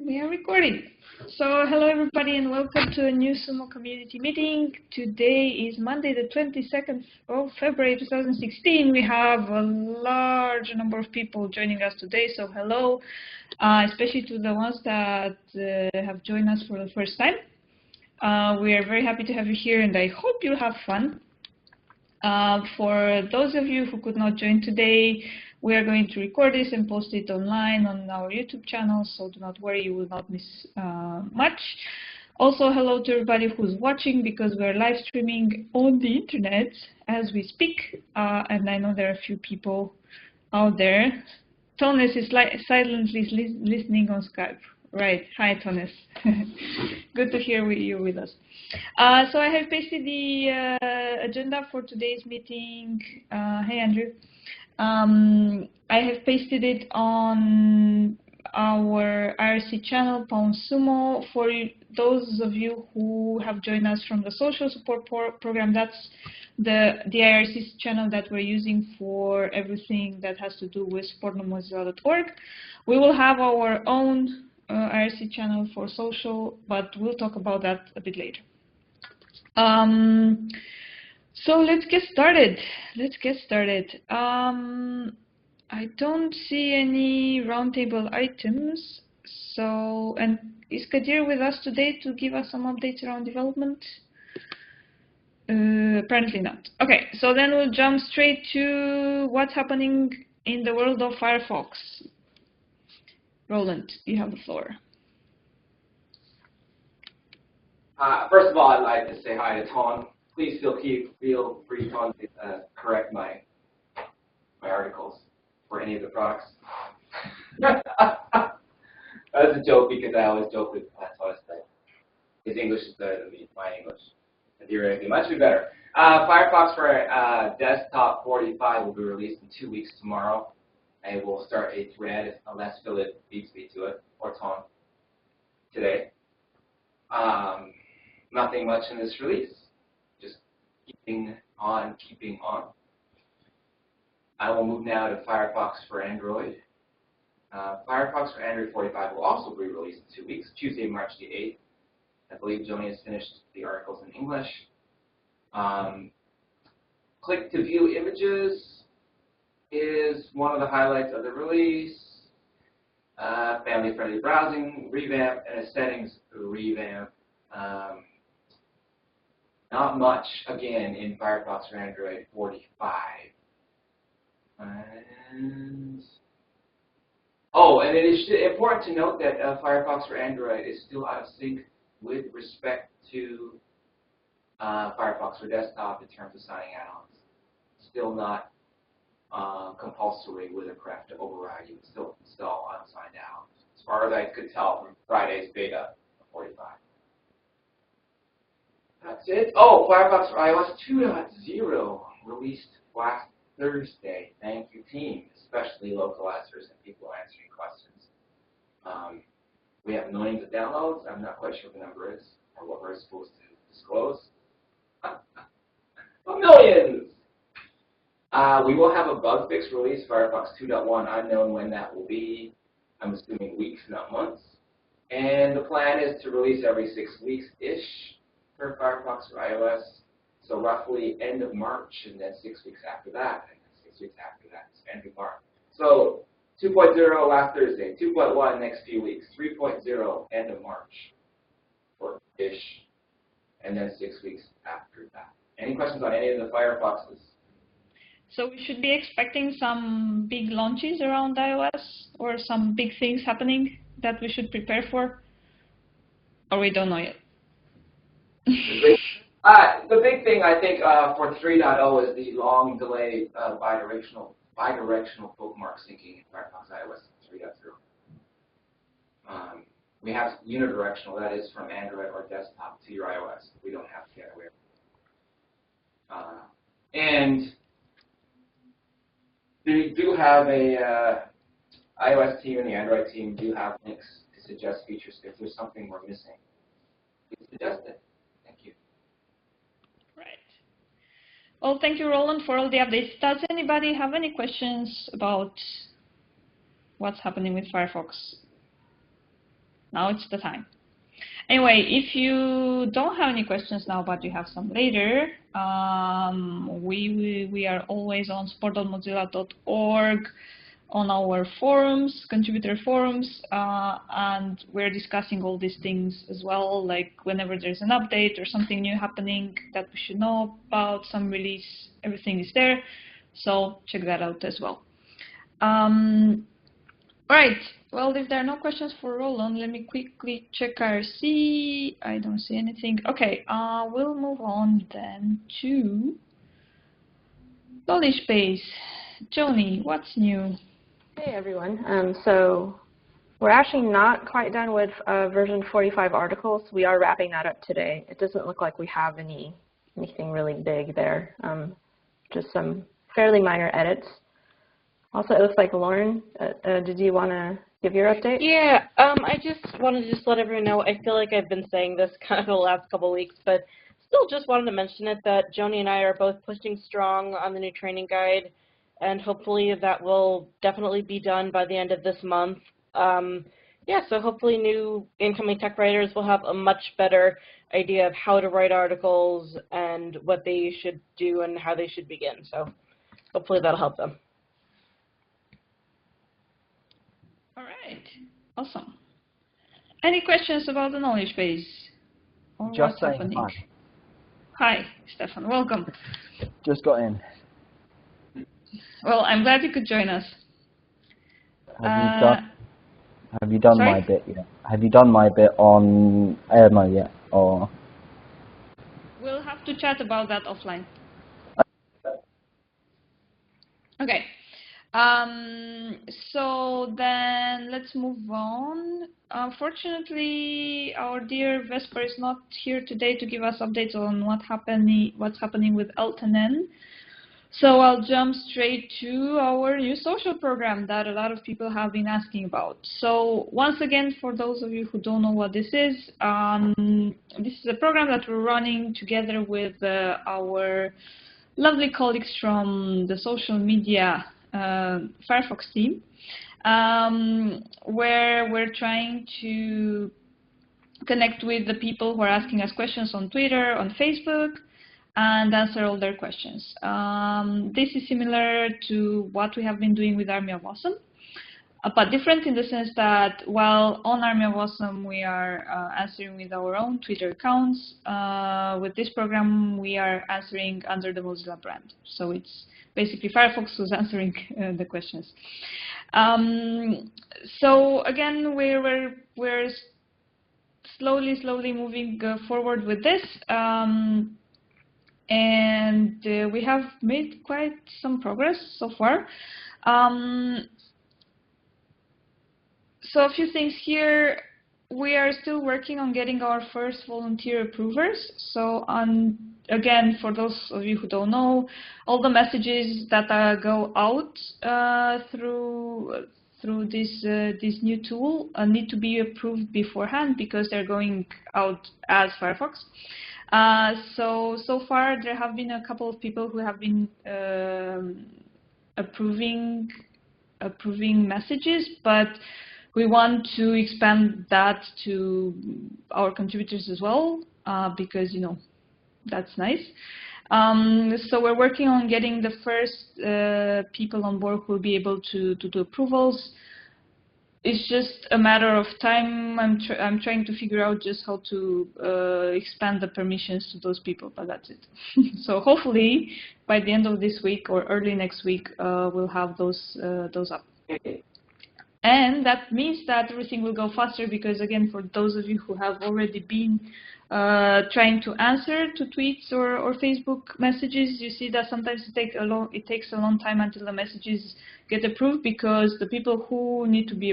We are recording. So hello everybody and welcome to a new SUMO Community meeting. Today is Monday the 22nd of February 2016. We have a large number of people joining us today, so hello, especially to the ones that have joined us for the first time. We are very happy to have you here and I hope you'll have fun. For those of you who could not join today, we are going to record this and post it online on our YouTube channel, so do not worry, you will not miss much. Also, hello to everybody who's watching, because we're live streaming on the internet as we speak, and I know there are a few people out there. Tones is silently listening on Skype. Right. Hi, Tones. Good to hear you with us. So I have pasted the agenda for today's meeting. Hey, Andrew. I have pasted it on our IRC channel, SUMO. For those of you who have joined us from the social support program, that's the IRC channel that we're using for everything that has to do with support.mozilla.org. We will have our own IRC channel for social, but we'll talk about that a bit later. So let's get started. I don't see any roundtable items. So, and is Kadir with us today to give us some updates around development? Apparently not. Okay, so then we'll jump straight to what's happening in the world of Firefox. Roland, you have the floor. First of all, I'd like to say hi to Tom. Please feel free, Tom, to correct my articles for any of the products. That's a joke because I always joke with Thomas that his English is better than my English. Theoretically, much better. Firefox for Desktop 45 will be released in 2 weeks tomorrow. I will start a thread unless Philip beats me to it, or Tom, today. Nothing much in this release. Just keeping on. I will move now to Firefox for Android. Firefox for Android 45 will also be released in 2 weeks, Tuesday, March the 8th. I believe Joni has finished the articles in English. Click to view images is one of the highlights of the release. Family-friendly browsing revamp and a settings revamp. Not much, again, in Firefox for Android 45. And it is important to note that Firefox for Android is still out of sync with respect to Firefox for Desktop in terms of signing add-ons. Still not compulsory with a craft to override. You can still install unsigned add-ons, as far as I could tell from Friday's beta of 45. That's it. Oh, Firefox for iOS 2.0 released last Thursday. Thank you, team, especially localizers and people answering questions. We have millions of downloads. I'm not quite sure what the number is or what we're supposed to disclose. But millions! We will have a bug fix release, Firefox 2.1, unknown when that will be. I'm assuming weeks, not months. And the plan is to release every 6 weeks-ish for Firefox for iOS. So roughly end of March, and then 6 weeks after that, and then 6 weeks after that, so end of March. So 2.0 last Thursday, 2.1 next few weeks, 3.0 end of March, or ish, and then 6 weeks after that. Any questions on any of the Firefoxes? So we should be expecting some big launches around iOS, or some big things happening that we should prepare for, or we don't know yet? The big thing, I think, for 3.0 is the long-delayed bidirectional bookmark syncing in Firefox iOS 3.0. We have unidirectional, that is from Android or desktop to your iOS. We don't have to get away from it. And we do have a iOS team and the Android team do have links to suggest features. If there's something we're missing, please suggest it. Thank you. Right. Well, thank you, Roland, for all the updates. Does anybody have any questions about what's happening with Firefox? Now it's the time. Anyway, if you don't have any questions now, but you have some later, we are always on support.mozilla.org on our forums, contributor forums, and we're discussing all these things as well, like whenever there's an update or something new happening that we should know about, some release, everything is there, so check that out as well. Right, well, if there are no questions for Roland, let me quickly check IRC. I don't see anything. Okay, we'll move on then to knowledge base. Joni, what's new? Hey everyone. So we're actually not quite done with version 45 articles. We are wrapping that up today. It doesn't look like we have anything really big there. Just some fairly minor edits. Also, it looks like Lauren, did you want to give your update? Yeah, I just wanted to let everyone know, I feel like I've been saying this kind of the last couple of weeks, but still just wanted to mention it that Joni and I are both pushing strong on the new training guide, and hopefully that will definitely be done by the end of this month. Yeah, so hopefully new incoming tech writers will have a much better idea of how to write articles and what they should do and how they should begin. So hopefully that'll help them. All right, awesome. Any questions about the knowledge base? Or Just what's saying happening? hi. Hi, Stefan, welcome. Just got in. Well, I'm glad you could join us. Have you done sorry? my bit yet? Have you done my bit on Airmo yet? Or We'll have to chat about that offline. Okay. So then let's move on. Unfortunately, our dear Vesper is not here today to give us updates on what's happening with LTNN. So I'll jump straight to our new social program that a lot of people have been asking about. So once again, for those of you who don't know what this is a program that we're running together with our lovely colleagues from the social media Firefox team, where we're trying to connect with the people who are asking us questions on Twitter, on Facebook, and answer all their questions. This is similar to what we have been doing with Army of Awesome, but different in the sense that while on Army of Awesome we are answering with our own Twitter accounts, with this program we are answering under the Mozilla brand. So it's basically Firefox who's answering the questions. So again, we're slowly moving forward with this. And we have made quite some progress so far. So a few things here. We are still working on getting our first volunteer approvers. So again, for those of you who don't know, all the messages that go out through this new tool need to be approved beforehand because they're going out as Firefox. So far there have been a couple of people who have been approving messages, but we want to expand that to our contributors as well, because that's nice. So we're working on getting the first people on board who will be able to do approvals. It's just a matter of time. I'm trying to figure out just how to expand the permissions to those people, but that's it. So hopefully by the end of this week or early next week, we'll have those up. And that means that everything will go faster because, again, for those of you who have already been trying to answer to tweets or Facebook messages, you see that sometimes it takes a long time until the messages get approved because the people who need to be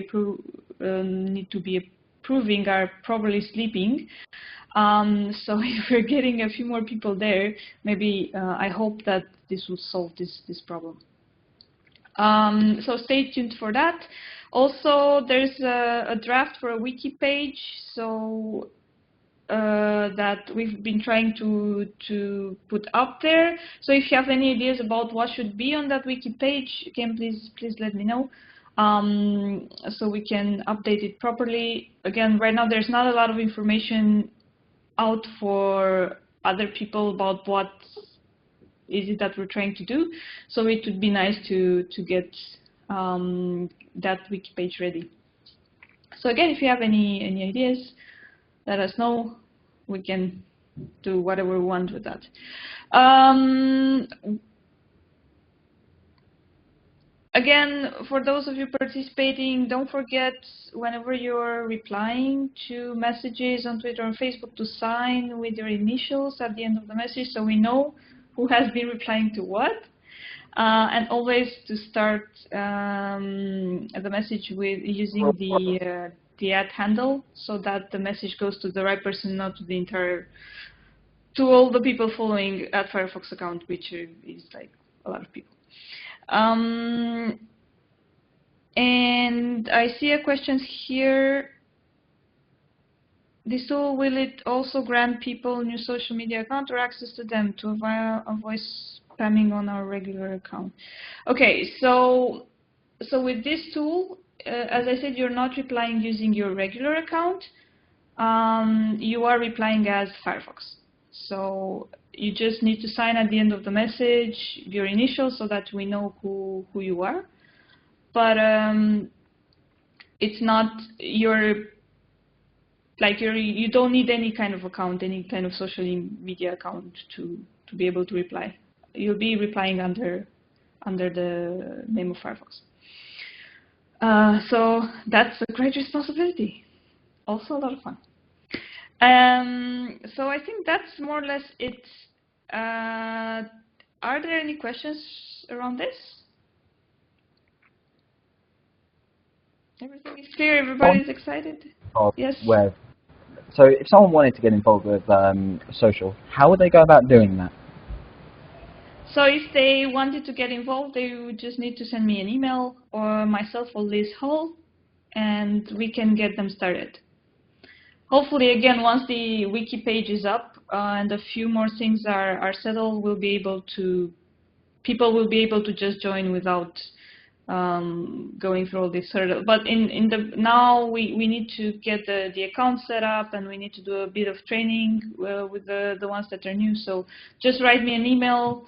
approving are probably sleeping. So if we're getting a few more people there, maybe I hope that this will solve this problem. So stay tuned for that. Also, there's a draft for a wiki page, so that we've been trying to put up there. So if you have any ideas about what should be on that wiki page, again, please let me know. so we can update it properly. Again, right now there's not a lot of information out for other people about what is it that we're trying to do. So it would be nice to get that wiki page ready. So again, if you have any ideas, let us know. We can do whatever we want with that. Again, for those of you participating, don't forget whenever you're replying to messages on Twitter or Facebook to sign with your initials at the end of the message so we know who has been replying to what. And always to start the message with using the @ handle so that the message goes to the right person, not to the entire, to all the people following @Firefox account, which is like a lot of people. And I see a question here. This tool, will it also grant people new social media account or access to them to avoid spamming on our regular account? Okay, so with this tool, as I said, you're not replying using your regular account. You are replying as Firefox. So you just need to sign at the end of the message your initials so that we know who you are. But it's not you don't need any kind of account, any kind of social media account to be able to reply. You'll be replying under the name of Firefox. So that's a great responsibility. Also a lot of fun. So I think that's more or less it. Are there any questions around this? Everything is clear? Everybody's excited? Yes? Web. So if someone wanted to get involved with social, how would they go about doing that? So if they wanted to get involved, they would just need to send me an email, or myself or Liz Hull, and we can get them started. Hopefully, again, once the wiki page is up and a few more things are settled, people will be able to just join without going through all this hurdle. But now we need to get the account set up, and we need to do a bit of training with the ones that are new. So just write me an email,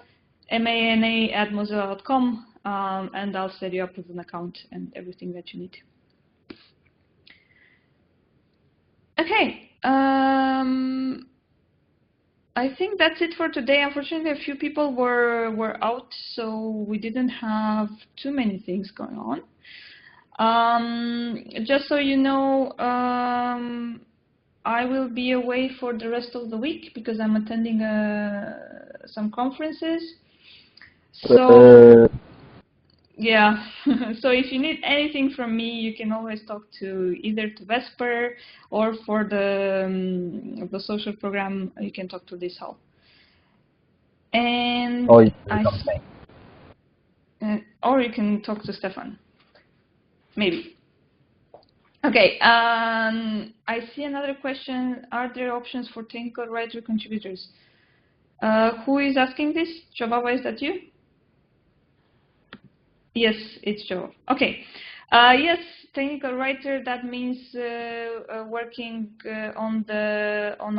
mana@mozilla.com, and I'll set you up with an account and everything that you need. Okay, I think that's it for today. Unfortunately, a few people were out, so we didn't have too many things going on. Just so you know, I will be away for the rest of the week because I'm attending some conferences. So yeah, so if you need anything from me, you can always talk to either to Vesper, or for the social program, you can talk to Liz Hall. And or you can talk to me. Or you can talk to Stefan, maybe. Okay, I see another question. Are there options for technical writer contributors? Who is asking this? Jobaba, is that you? Yes, it's Joe. Okay. Yes, technical writer, that means working on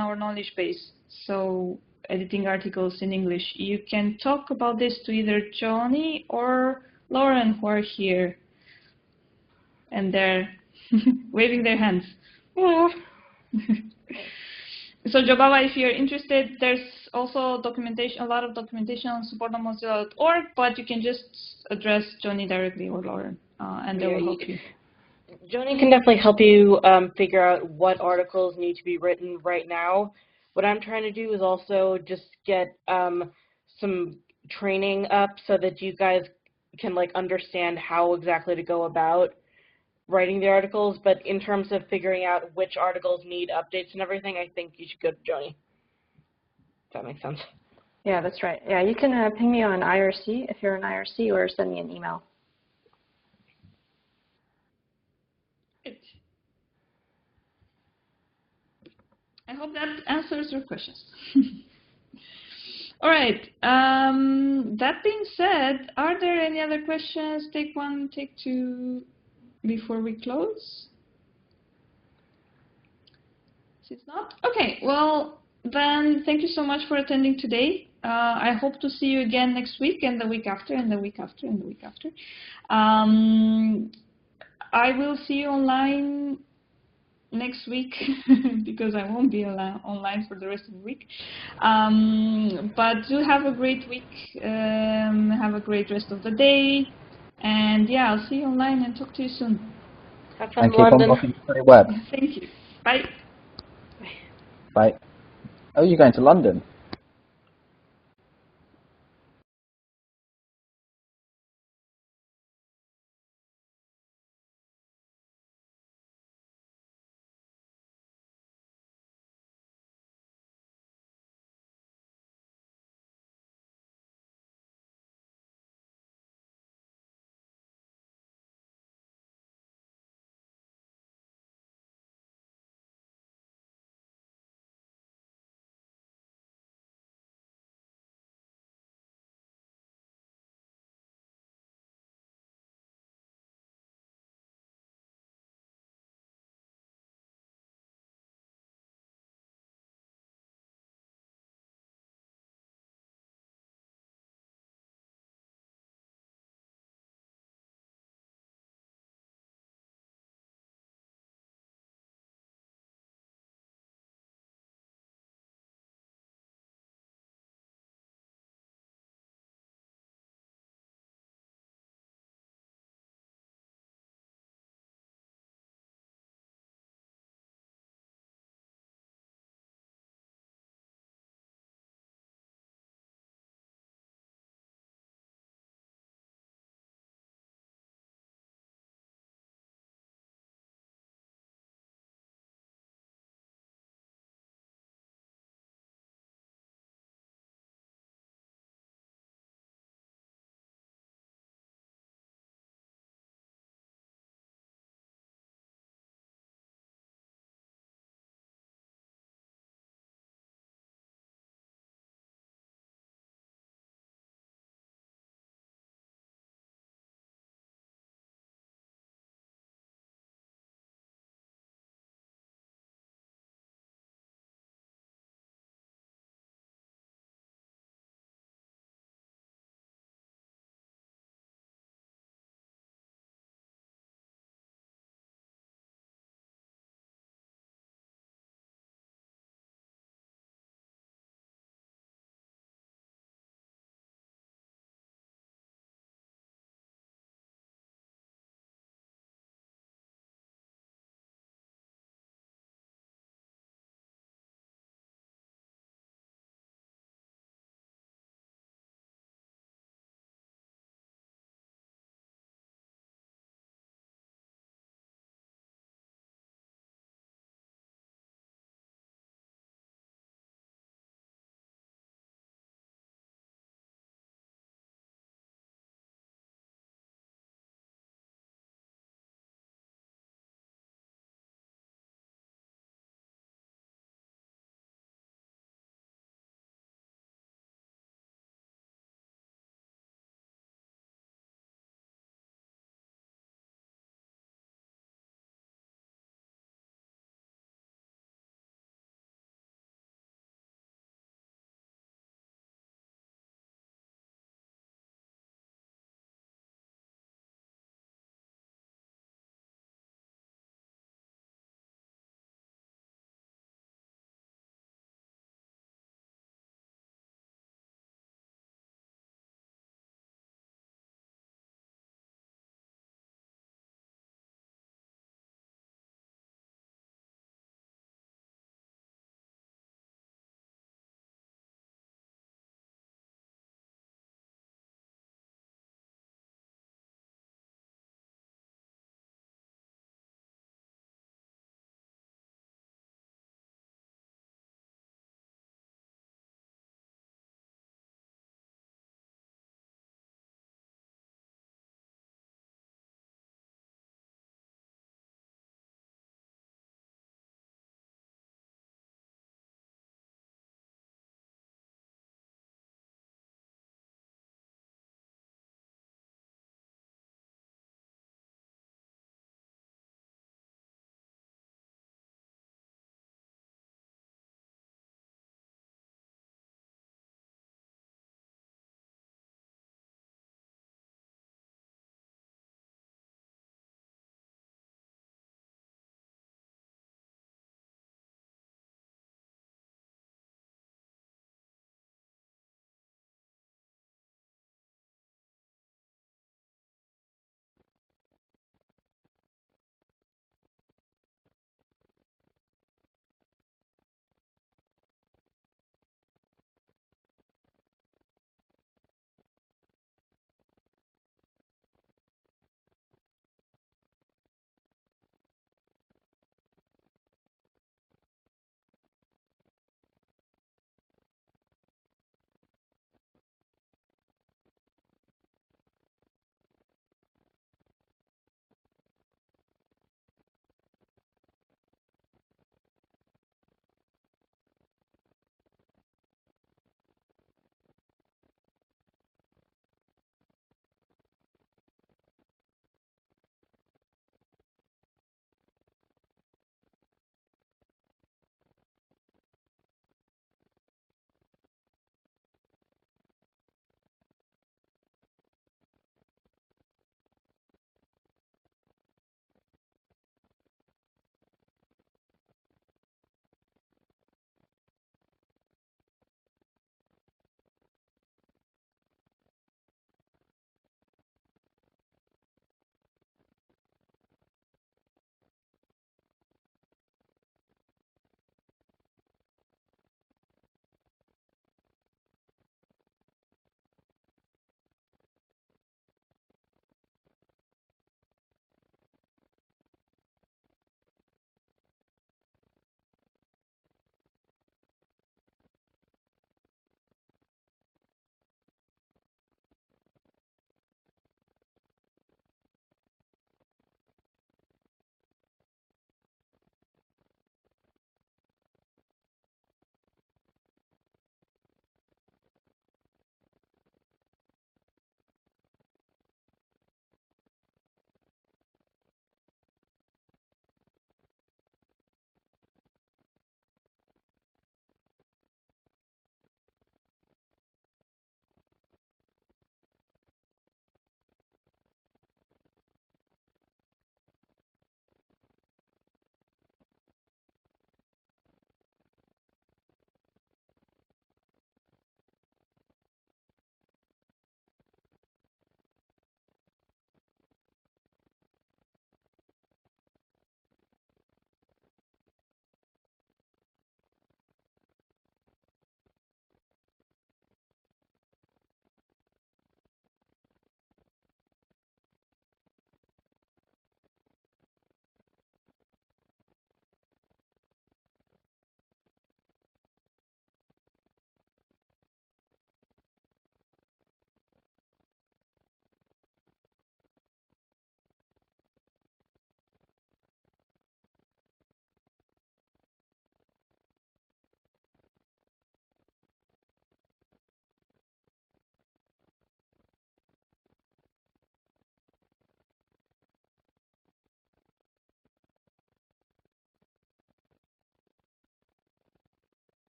our knowledge base. So editing articles in English. You can talk about this to either Johnny or Lauren, who are here. And they're waving their hands. So Jobaba, if you're interested, there's also documentation, a lot of documentation on support.mozilla.org, but you can just address Johnny directly or Lauren, and they will help you. Johnny can definitely help you figure out what articles need to be written right now. What I'm trying to do is also just get some training up so that you guys can understand how exactly to go about writing the articles, but in terms of figuring out which articles need updates and everything, I think you should go to Joni. If that makes sense. Yeah, that's right. Yeah, you can ping me on IRC if you're an IRC, or send me an email. Good. I hope that answers your questions. All right. That being said, are there any other questions? Take one, take two. before we close? It's not? Okay, well, then thank you so much for attending today. I hope to see you again next week and the week after and the week after and the week after. I will see you online next week because I won't be online for the rest of the week. But do have a great week. Have a great rest of the day. And yeah, I'll see you online and talk to you soon. Have fun And in keep on London. blocking the web. Thank you. Bye. Bye. Oh, you're going to London?